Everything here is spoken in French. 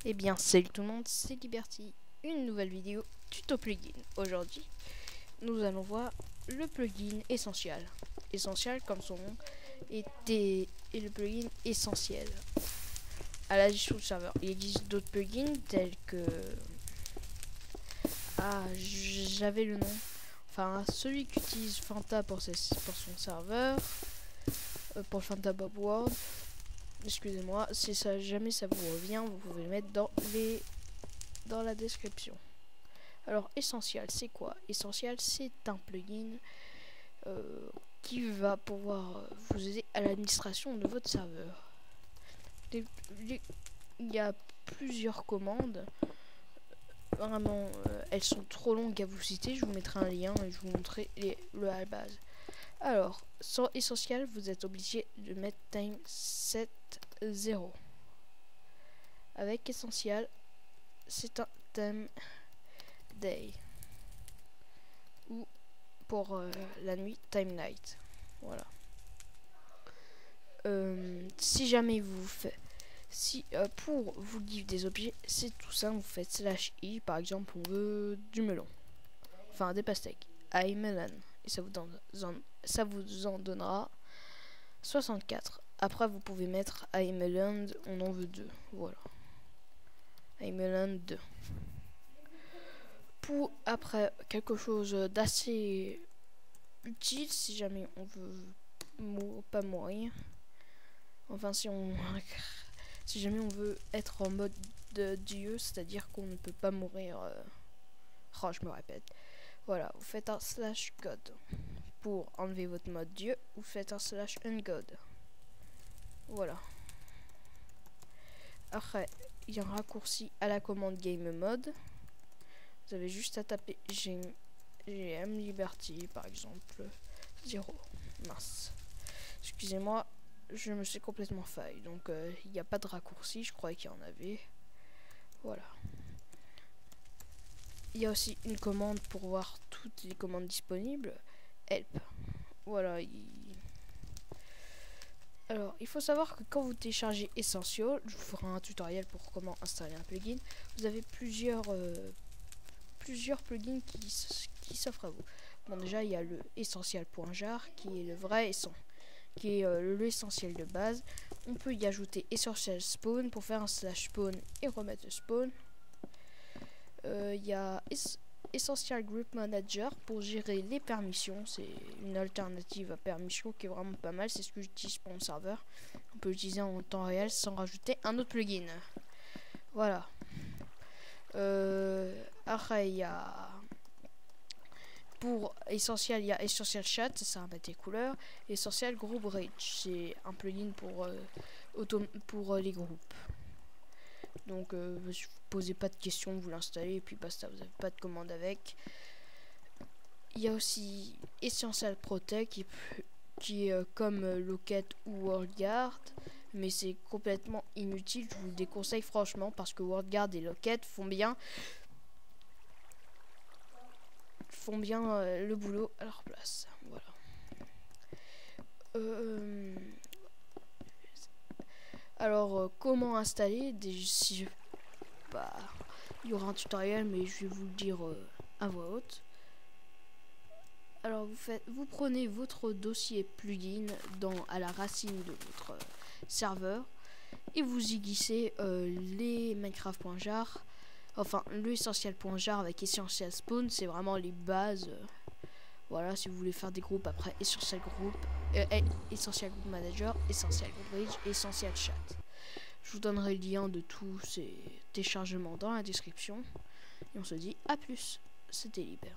Eh bien salut tout le monde, c'est Liberty, une nouvelle vidéo tuto plugin. Aujourd'hui, nous allons voir le plugin essentiel. Essentiel comme son nom est le plugin essentiel à la gestion du serveur. Il existe d'autres plugins tels que... j'avais le nom. Enfin, celui qu'utilise Fanta pour son serveur, pour Fanta Bob World. Excusez-moi, si ça jamais ça vous revient, vous pouvez le mettre dans la description. Alors essentiel, c'est quoi? Essentiel, c'est un plugin qui va pouvoir vous aider à l'administration de votre serveur. Il y a plusieurs commandes. Vraiment, elles sont trop longues à vous citer. Je vous mettrai un lien et je vous montrerai le à la base. Alors, sans essentiel, vous êtes obligé de mettre time 7.0. Avec essentiel, c'est un time day. Ou pour la nuit, time night. Voilà. Si jamais vous faites... pour vous give des objets, c'est tout simple. Vous faites /i. Par exemple, on veut du melon. Enfin, des pastèques. I melon. Et ça vous en donnera 64. Après, vous pouvez mettre iMelon, on en veut 2. Voilà. iMelon 2. Pour après, quelque chose d'assez utile, si jamais on veut pas mourir. Enfin, si jamais on veut être en mode de Dieu, c'est-à-dire qu'on ne peut pas mourir. Oh, je me répète. Voilà, vous faites un /god. Pour enlever votre mode Dieu, vous faites un /ungod. Voilà. Après, il y a un raccourci à la commande game mode. Vous avez juste à taper GM Liberty, par exemple, 0. Mince. Excusez-moi, je me suis complètement failli. Donc, il n'y a pas de raccourci. Je croyais qu'il y en avait. Voilà. Il y a aussi une commande pour voir toutes les commandes disponibles. Help. Voilà. Alors, il faut savoir que quand vous téléchargez Essential, je vous ferai un tutoriel pour comment installer un plugin. Vous avez plusieurs plugins qui s'offrent à vous. Bon, déjà, il y a le essential.jar qui est le vrai qui est l'essentiel de base. On peut y ajouter essential spawn pour faire un /spawn et remettre le spawn. Il y a Essential Group Manager pour gérer les permissions. C'est une alternative à permission qui est vraiment pas mal. C'est ce que j'utilise pour mon serveur. On peut l'utiliser en temps réel sans rajouter un autre plugin. Voilà. Après, il y a... Pour Essential, il y a Essential Chat, ça va mettre les couleurs. Essential Group Bridge, c'est un plugin pour les groupes. Donc, vous posez pas de questions, vous l'installez et puis basta, vous n'avez pas de commande avec. Il y a aussi Essential Protect qui est comme Locket ou WorldGuard, mais c'est complètement inutile. Je vous le déconseille franchement parce que WorldGuard et Locket font bien le boulot à leur place. Voilà. Alors, comment installer il y aura un tutoriel, mais je vais vous le dire à voix haute. Alors, vous prenez votre dossier plugin à la racine de votre serveur et vous y glissez les Minecraft.jar, enfin le essentiel.jar avec essential spawn, c'est vraiment les bases. Voilà, si vous voulez faire des groupes après essential group, essential group manager, essential group bridge, essential chat. Je vous donnerai le lien de tous ces téléchargements dans la description. Et on se dit à plus. C'était Liber.